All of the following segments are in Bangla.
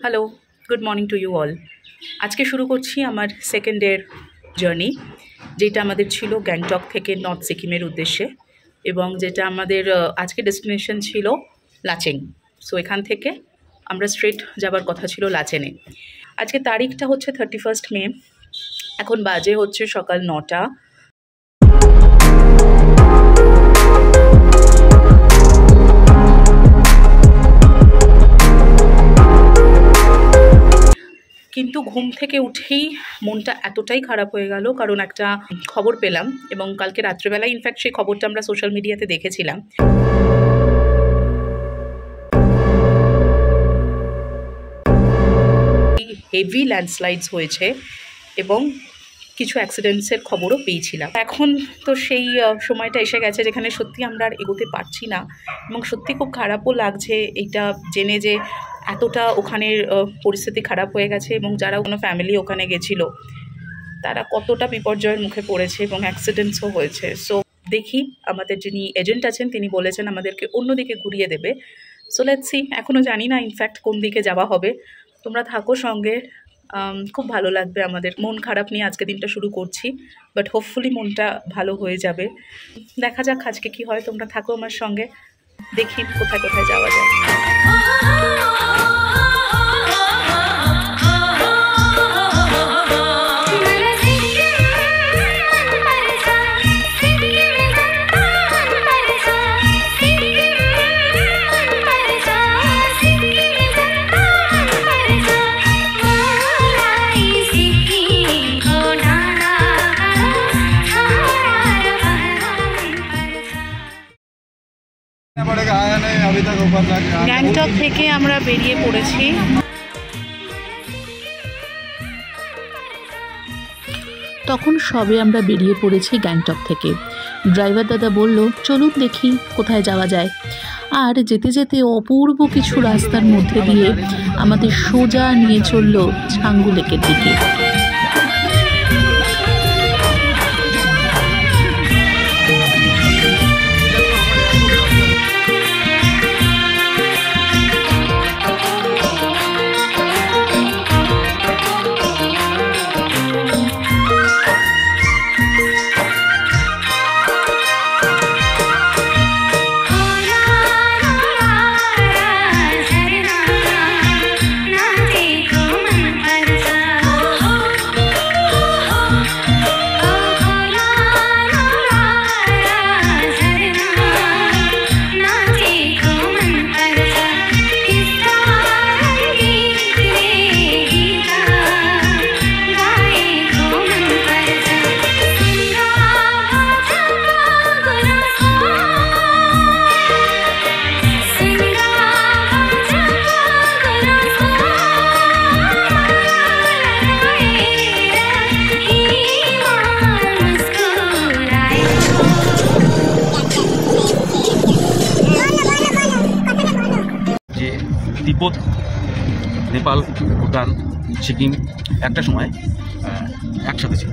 Hello, good morning to you all. আজকে শুরু করছি আমার সেকেন্ড ডের জার্নি, যেটা আমাদের ছিল গ্যাংটক থেকে নর্থ সিকিমের উদ্দেশ্যে, এবং যেটা আমাদের আজকে ডেস্টিনেশন ছিল লাচেন। সো এখান থেকে আমরা স্ট্রেট যাবার কথা ছিল লাচেনে। আজকে তারিখটা হচ্ছে 31 মে। এখন বাজে হচ্ছে সকাল 9টা। কিন্তু ঘুম থেকে উঠেই মনটা এতটাই খারাপ হয়ে গেল, কারণ একটা খবর পেলাম, এবং কালকে রাত্রেবেলায় ইনফ্যাক্ট সেই খবরটা আমরা সোশ্যাল মিডিয়াতে দেখেছিলাম। হেভি ল্যান্ডস্লাইডস হয়েছে এবং কিছু অ্যাক্সিডেন্টসের খবরও পেয়েছিলাম। এখন তো সেই সময়টা এসে গেছে যেখানে সত্যি আমরা আর এগোতে পারছি না, এবং সত্যি খুব খারাপও লাগছে এইটা জেনে যে এতটা ওখানের পরিস্থিতি খারাপ হয়ে গেছে, এবং যারা কোনো ফ্যামিলি ওখানে গেছিলো তারা কতটা বিপর্যয়ের মুখে পড়েছে এবং অ্যাক্সিডেন্টসও হয়েছে। সো দেখি, আমাদের যিনি এজেন্ট আছেন তিনি বলেছেন আমাদেরকে অন্যদিকে ঘুরিয়ে দেবে। সো লেটস সি, এখনও জানি না ইনফ্যাক্ট কোন দিকে যাওয়া হবে। তোমরা থাকো সঙ্গে, খুব ভালো লাগবে। আমাদের মন খারাপ নিয়ে আজকে দিনটা শুরু করছি, বাট হোপফুলি মনটা ভালো হয়ে যাবে। দেখা যাক আজকে কি হয়। তোমরা থাকো আমার সঙ্গে, দেখি কোথায় কোথায় যাওয়া যায়। গ্যাংটক থেকে আমরা বেরিয়ে পড়েছি। তখন সবে আমরা বেরিয়ে পড়েছি গ্যাংটক থেকে। ড্রাইভার দাদা বলল, চলুন দেখি কোথায় যাওয়া যায়। আর যেতে যেতে অপূর্ব কিছু রাস্তার মধ্যে দিয়ে আমাদের সোজা নিয়ে চলল ছাঙ্গু লেকের দিকে। তিব্বত, নেপাল, ভুটান, সিকিম একটা সময় একসাথে ছিল,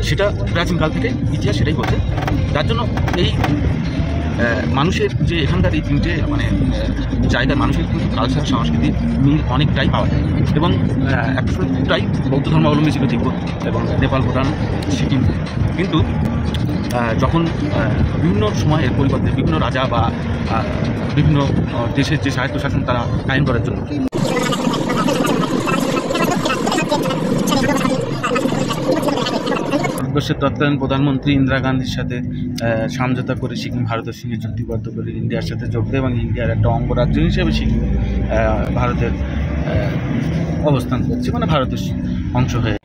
সেটা প্রাচীনকাল থেকে ইতিহাস সেটাই বলছে। তার জন্য এই মানুষের যে এখানকার এই তিনটে জায়গার মানুষের কিন্তু কালচার সংস্কৃতির মিল অনেকটাই পাওয়া যায়, এবং একটাই বৌদ্ধ ধর্মাবলম্বী ছিল তিব্বত এবং নেপাল, ভুটান, সিকিম। কিন্তু যখন বিভিন্ন সময়ের পরিবর্তে বিভিন্ন রাজা বা বিভিন্ন দেশের যে স্বায়ত্তশাসন তারা কায়েম করার জন্য ভারতবর্ষের তৎকালীন প্রধানমন্ত্রী ইন্দিরা গান্ধীর সাথে সমঝোতা করে সিকিম ভারতের সঙ্গে চুক্তিবদ্ধ করে ইন্ডিয়ার সাথে যোগ দেয়, এবং ইন্ডিয়ার একটা অঙ্গরাজ্য হিসেবে সিকিম ভারতের অবস্থান করছে, ভারতের অংশ হয়ে।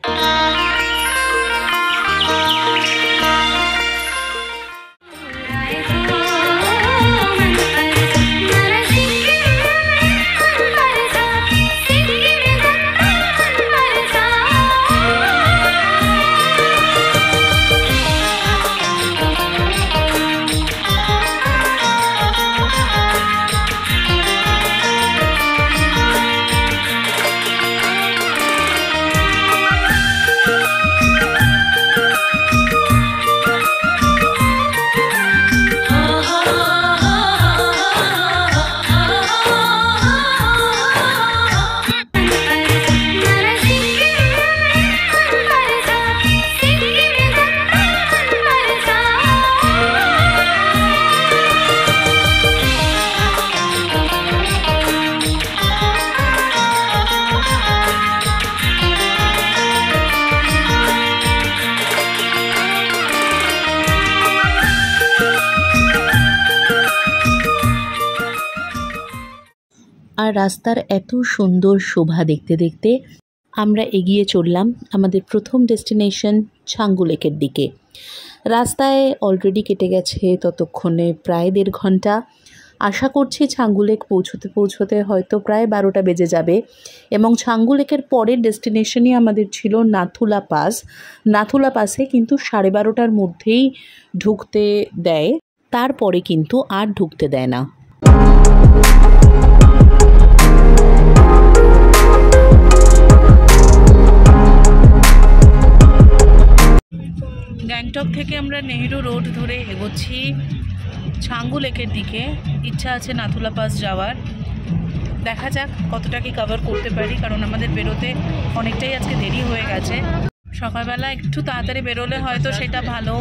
আর রাস্তার এত সুন্দর শোভা দেখতে দেখতে আমরা এগিয়ে চললাম আমাদের প্রথম ডেস্টিনেশন ছাঙ্গু লেকের দিকে। রাস্তায় অলরেডি কেটে গেছে ততক্ষণে প্রায় 1.5 ঘন্টা। আশা করছি ছাঙ্গু লেক পৌঁছতে হয়তো প্রায় 12টা বেজে যাবে। এবং ছাঙ্গু লেকের পরের ডেস্টিনেশনই আমাদের ছিল নাথুলা পাস। নাথুলা পাসে কিন্তু 12:30টার মধ্যেই ঢুকতে দেয়, তারপরে কিন্তু আর ঢুকতে দেয় না। গ্যাংটক থেকে আমরা নেহেরু রোড ধরে এগোচ্ছি ছাঙ্গু লেকের দিকে। ইচ্ছা আছে নাথুলা পাস যাওয়ার, দেখা যাক কতটা কি কভার করতে পারি, কারণ আমাদের বেরোতে অনেকটাই আজকে দেরি হয়ে গেছে। সকালবেলা একটু তাড়াতাড়ি বেরোলে হয়তো সেটা ভালো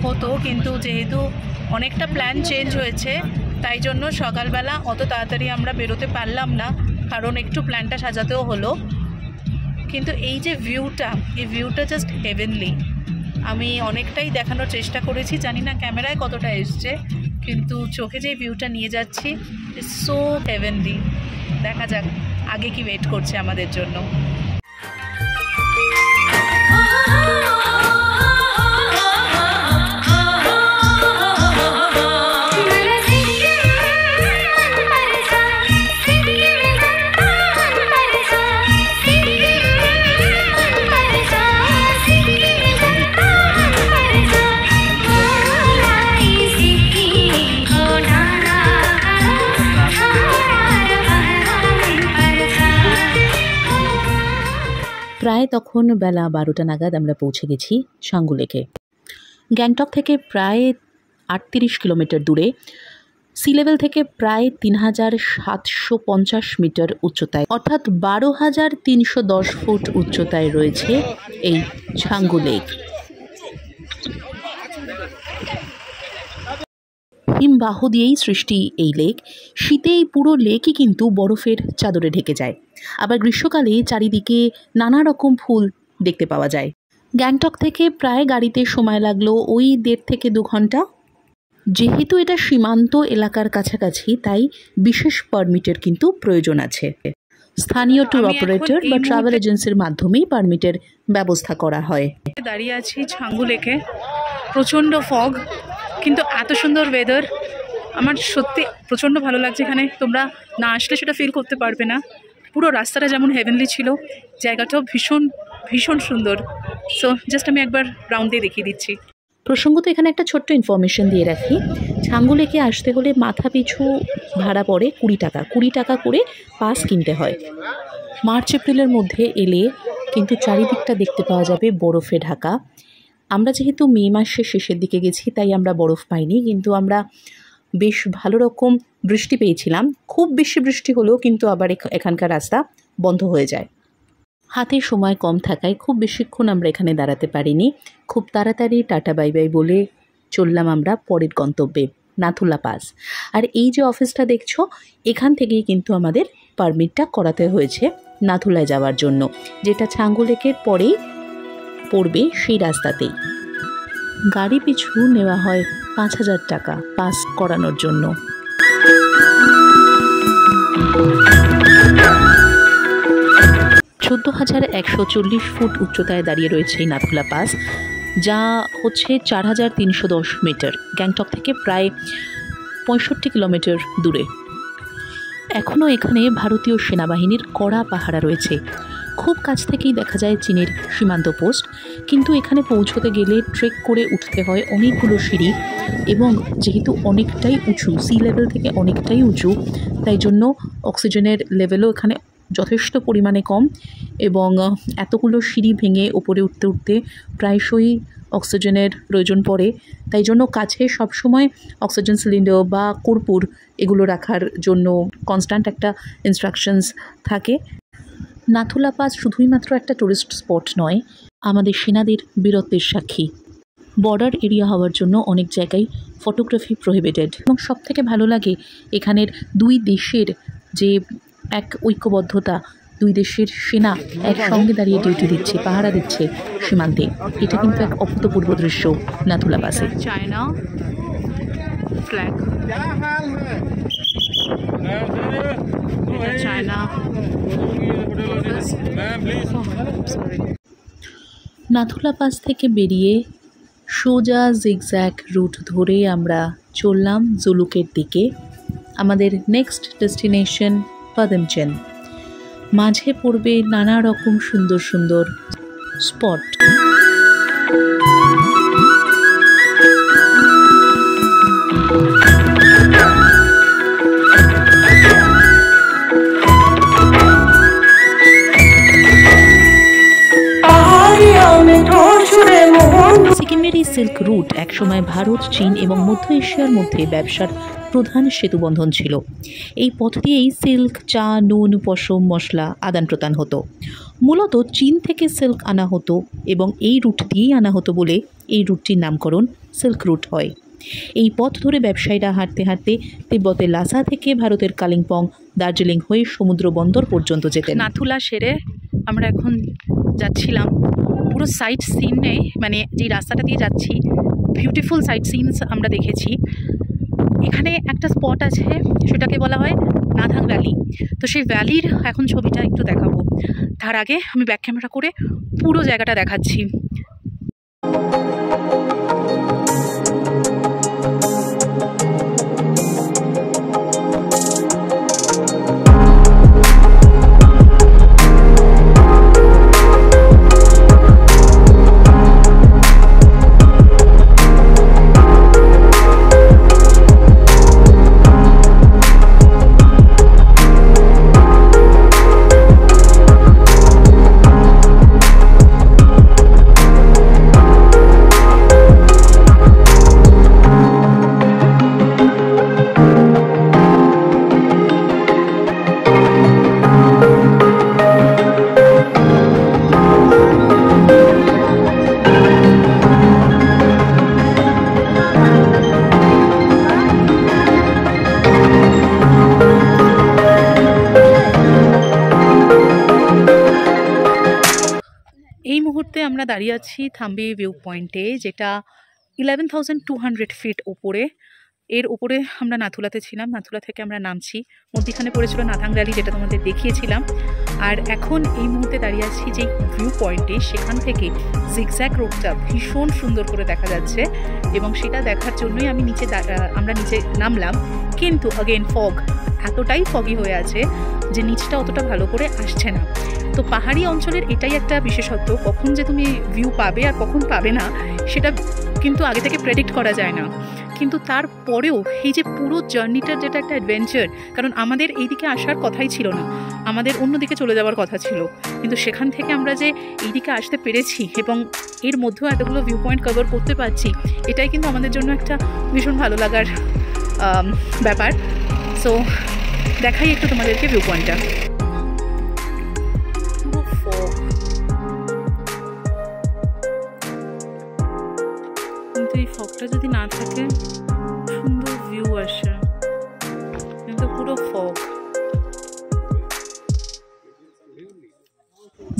হতো, কিন্তু যেহেতু অনেকটা প্ল্যান চেঞ্জ হয়েছে তাই জন্য সকালবেলা অত তাড়াতাড়ি আমরা বেরোতে পারলাম না, কারণ একটু প্ল্যানটা সাজাতেও হলো। কিন্তু এই যে ভিউটা, এই ভিউটা জাস্ট হেভেনলি। আমি অনেকটাই দেখানোর চেষ্টা করেছি, জানি না ক্যামেরায় কতটা এসছে, কিন্তু চোখে যে ভিউটা নিয়ে যাচ্ছি ইটস সো হেভেনলি। দেখা যাক আগে কি ওয়েট করছে আমাদের জন্য। প্রায় তখন বেলা 12টা নাগাদ আমরা পৌঁছে গেছি ছাঙ্গু লেকে। গ্যাংটক থেকে প্রায় 38 কিলোমিটার দূরে, সি লেভেল থেকে প্রায় 3750 মিটার উচ্চতায়, অর্থাৎ 12,310 ফুট উচ্চতায় রয়েছে এই ছাঙ্গু লেক। হিমবাহ দিয়েই সৃষ্টি এই লেক। শীতে এই পুরো লেকই কিন্তু বরফের চাদরে ঢেকে যায়, আবার গ্রীষ্মকালে চারিদিকে নানা রকম ফুল দেখতে পাওয়া যায়। গ্যাংটক থেকে প্রায় গাড়িতে সময় লাগলো ওই 1.5 থেকে 2 ঘন্টা। যেহেতু এটা সীমান্ত এলাকার কাছাকাছি, তাই বিশেষ পারমিটের কিন্তু প্রয়োজন আছে। স্থানীয় ট্যুর অপারেটর বা ট্রাভেল এজেন্সির মাধ্যমেই পারমিটের ব্যবস্থা করা হয়। দাঁড়িয়ে আছি ছাঙ্গু লেকে, প্রচণ্ড ফগ, কিন্তু এত সুন্দর ওয়েদার। আমার সত্যি প্রচণ্ড ভালো লাগছে এখানে। তোমরা না আসলে সেটা ফিল করতে পারবে না। পুরো রাস্তাটা যেমন হেভেনলি ছিল, জায়গাটাও ভীষণ ভীষণ সুন্দর। সো জাস্ট আমি একবার রাউন্ড দিয়ে দেখিয়ে দিচ্ছি। প্রসঙ্গত এখানে একটা ছোট্ট ইনফরমেশন দিয়ে রাখি, ছাঙ্গু লেকে আসতে হলে মাথা পিছু ভাড়া পড়ে 20 টাকা। 20 টাকা করে পাস কিনতে হয়। মার্চ এপ্রিলের মধ্যে এলে কিন্তু চারিদিকটা দেখতে পাওয়া যাবে বরফে ঢাকা। আমরা যেহেতু মে মাসের শেষের দিকে গেছি, তাই আমরা বরফ পাইনি, কিন্তু আমরা বেশ ভালো রকম বৃষ্টি পেয়েছিলাম। খুব বেশি বৃষ্টি হলেও কিন্তু আবার এখানকার রাস্তা বন্ধ হয়ে যায়। হাতে সময় কম থাকায় খুব বেশিক্ষণ আমরা এখানে দাঁড়াতে পারিনি। খুব তাড়াতাড়ি টাটা বাই বাই বলে চললাম আমরা পরের গন্তব্যে, নাথুলা পাস। আর এই যে অফিসটা দেখছো, এখান থেকেই কিন্তু আমাদের পারমিটটা করাতে হয়েছে নাথুলায় যাওয়ার জন্য, যেটা ছাঙ্গু লেকের পরেই পড়বে সেই রাস্তাতেই। গাড়ি পিছু নেওয়া হয় 5,000 টাকা পাস করানোর জন্য। 14,140 ফুট উচ্চতায় দাঁড়িয়ে রয়েছে এই নাথুলা পাস, যা হচ্ছে 4,310 মিটার। গ্যাংটক থেকে প্রায় 65 কিলোমিটার দূরে। এখনও এখানে ভারতীয় সেনাবাহিনীর কড়া পাহারা রয়েছে। খুব কাছ থেকেই দেখা যায় চীনের সীমান্ত পোস্ট, কিন্তু এখানে পৌঁছতে গেলে ট্রেক করে উঠতে হয় অনেকগুলো সিঁড়ি, এবং যেহেতু অনেকটাই উঁচু, সি লেভেল থেকে অনেকটাই উঁচু, তাই জন্য অক্সিজেনের লেভেলও এখানে যথেষ্ট পরিমাণে কম, এবং এতগুলো সিঁড়ি ভেঙে ওপরে উঠতে উঠতে প্রায়শই অক্সিজেনের প্রয়োজন পড়ে। তাই জন্য কাছে সবসময় অক্সিজেন সিলিন্ডার বা কর্পূর এগুলো রাখার জন্য কনস্ট্যান্ট একটা ইনস্ট্রাকশনস থাকে। নাথুলা পাস শুধুই মাত্র একটা টুরিস্ট স্পট নয়, আমাদের সেনাদের বীরত্বের সাক্ষী। বর্ডার এরিয়া হওয়ার জন্য অনেক জায়গায় ফটোগ্রাফি প্রহিবিটেড, এবং সবথেকে ভালো লাগে এখানের দুই দেশের যে এক ঐক্যবদ্ধতা। দুই দেশের সেনা একসঙ্গে দাঁড়িয়ে ডিউটি দিচ্ছে, পাহারা দিচ্ছে সীমান্তে। এটা কিন্তু এক অভূতপূর্ব দৃশ্য নাথুলা পাসে। China flag, China. Nathula pass থেকে বেরিয়ে সোজা জিগজ্যাগ রুট ধরে আমরা চললাম জুলুকের দিকে। আমাদের নেক্সট ডেস্টিনেশন পদমচেন। মাঝে পড়বে নানা রকম সুন্দর সুন্দর স্পট। সিকিমের এই সিল্ক রুট একসময় ভারত, চীন এবং মধ্য এশিয়ার মধ্যে ব্যবসার প্রধান সেতুবন্ধন ছিল। এই পথ দিয়েই সিল্ক, চা, নুন, পশম, মশলা আদান প্রদান হতো। মূলত চীন থেকে সিল্ক আনা হতো এবং এই রুট দিয়েই আনা হতো বলে এই রুটটির নামকরণ সিল্ক রুট হয়। এই পথ ধরে ব্যবসায়ীরা হাঁটতে হাঁটতে তিব্বতের লাসা থেকে ভারতের কালিম্পং, দার্জিলিং হয়ে সমুদ্র বন্দর পর্যন্ত যেতেন। নাথুলা সেরে আমরা এখন যাচ্ছিলাম পুরো সাইট সিনে, মানে যে রাস্তাটা দিয়ে যাচ্ছি বিউটিফুল সাইট সিনস আমরা দেখেছি। এখানে একটা স্পট আছে, সেটাকে বলা হয় নাথাং ভ্যালি। তো সেই ভ্যালির এখন ছবিটা একটু দেখাবো। তার আগে আমি ব্যাক ক্যামেরা করে পুরো জায়গাটা দেখাচ্ছি। এই মুহূর্তে আমরা দাঁড়িয়ে আছি থাম্বি ভিউ পয়েন্টে, যেটা 11,200 ফিট ওপরে। এর উপরে আমরা নাথুলাতে ছিলাম, নাথুলা থেকে আমরা নামছি। মধ্যখানে পড়েছিল নাথাং ভ্যালি, যেটা তোমাদের দেখিয়েছিলাম। আর এখন এই মুহূর্তে দাঁড়িয়ে আছি যে ভিউ পয়েন্টে, সেখান থেকে জিগজ্যাগ রোডটা ভীষণ সুন্দর করে দেখা যাচ্ছে এবং সেটা দেখার জন্যই আমরা নিচে নামলাম। কিন্তু অগেন ফগ, এতটাই ফগি হয়ে আছে যে নিচটা অতটা ভালো করে আসছে না। তো পাহাড়ি অঞ্চলের এটাই একটা বিশেষত্ব, কখন যে তুমি ভিউ পাবে আর কখন পাবে না সেটা কিন্তু আগে থেকে প্রেডিক্ট করা যায় না। কিন্তু তারপরেও এই যে পুরো জার্নিটার যেটা একটা অ্যাডভেঞ্চার, কারণ আমাদের এইদিকে আসার কথাই ছিল না, আমাদের অন্যদিকে চলে যাওয়ার কথা ছিল, কিন্তু সেখান থেকে আমরা যে এইদিকে আসতে পেরেছি এবং এর মধ্যেও এতগুলো ভিউ পয়েন্ট কভার করতে পারছি, এটাই কিন্তু আমাদের জন্য একটা ভীষণ ভালো লাগার ব্যাপার। সো দেখাই একটু তোমাদেরকে ভিউ পয়েন্টটা। কিন্তু এই ফগটা যদি না থাকে সুন্দর ভিউ আসে, কিন্তু পুরো ফগ।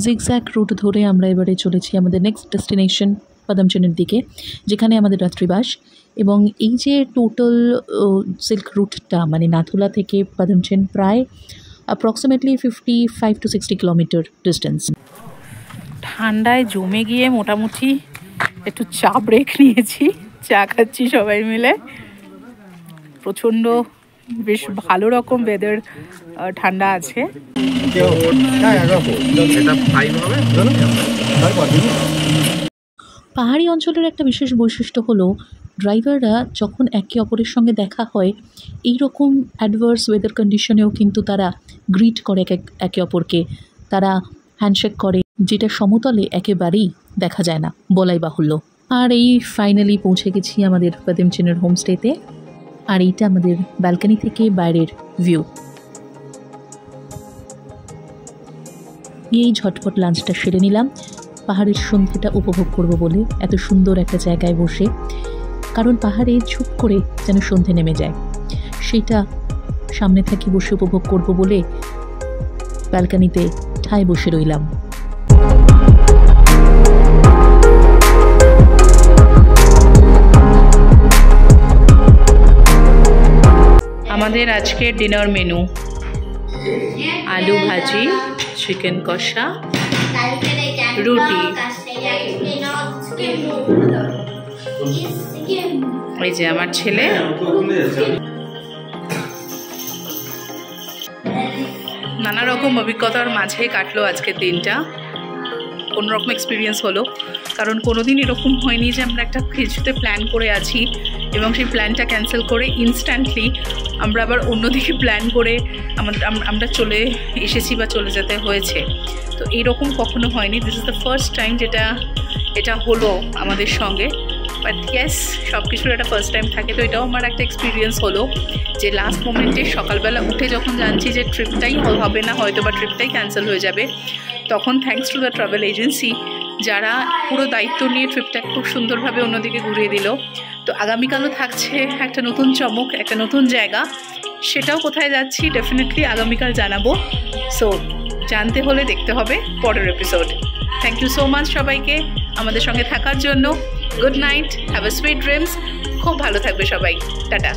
জিগজ্যাগ রুট ধরে আমরা এবারে চলেছি আমাদের নেক্সট ডেস্টিনেশন পদমচেনের দিকে, যেখানে আমাদের রাত্রিবাস। এবং এই যে টোটাল সিল্ক রুটটা, মানে নাথুলা থেকে পদমচেন প্রায় অ্যাপ্রক্সিমেটলি 55 to 60 কিলোমিটার ডিস্টেন্স। ঠান্ডায় জমে গিয়ে মোটামুটি একটু চা ব্রেক নিয়েছি, চা খাচ্ছি সবাই মিলে। প্রচণ্ড বেশ ভালো রকম ওয়েদার, ঠান্ডা আছে। পাহাড়ি অঞ্চলের একটা বিশেষ বৈশিষ্ট্য হলো ড্রাইভাররা যখন একে অপরের সঙ্গে দেখা হয়, এই রকম অ্যাডভার্স ওয়েদার কন্ডিশনেও কিন্তু তারা গ্রিট করে একে অপরকে, তারা হ্যান্ডশেক করে, যেটা সমতলে একেবারেই দেখা যায় না, বলাই বাহুল্য। আর এই ফাইনালি পৌঁছে গেছি আমাদের পদমচেনের হোমস্টেতে। আর এইটা আমাদের ব্যালকনি থেকে বাইরের ভিউ। এই ঝটপট লাঞ্চটা সেরে নিলাম, পাহাড়ের সন্ধ্যেটা উপভোগ করব বলে এত সুন্দর একটা জায়গায় বসে। কারণ পাহাড়ে ঝুপ করে যেন সন্ধে নেমে যায়, সেটা সামনে থেকে বসে উপভোগ করব বলে ব্যালকনিতে ঠায় বসে রইলাম। আমাদের আজকের ডিনার মেনু আলু ভাজি, চিকেন কষা, রুটি। এই যে আমার ছেলে। নানা রকম অভিজ্ঞতার মাঝে কাটলো আজকের দিনটা। কোনোরকম এক্সপিরিয়েন্স হলো, কারণ কোনোদিন এরকম হয়নি যে আমরা একটা কিছুতে প্ল্যান করে আছি এবং সেই প্ল্যানটা ক্যান্সেল করে ইনস্ট্যান্টলি আমরা আবার অন্যদিকে প্ল্যান করে আমরা চলে এসেছি বা চলে যেতে হয়েছে। তো এইরকম কখনো হয়নি। This is the first time এটা হলো আমাদের সঙ্গে। বাট ইয়েস, সব কিছুর একটা ফার্স্ট টাইম থাকে, তো এটাও আমার একটা এক্সপিরিয়েন্স হলো যে লাস্ট মোমেন্টে সকালবেলা উঠে যখন জানছি যে ট্রিপটাই হবে না, হয়তো বা ট্রিপটাই ক্যান্সেল হয়ে যাবে, তখন thanks to the travel agency যারা পুরো দায়িত্ব নিয়ে ট্রিপটা খুব সুন্দরভাবে অন্যদিকে ঘুরিয়ে দিল। তো আগামীকালও থাকছে একটা নতুন চমক, একটা নতুন জায়গা। সেটাও কোথায় যাচ্ছি ডেফিনেটলি আগামীকাল জানাবো। সো জানতে হলে দেখতে হবে পরের episode. Thank you so much সবাইকে আমাদের সঙ্গে থাকার জন্য। Good night, have a sweet dreams. খুব ভালো থাকবে সবাই। টাটা।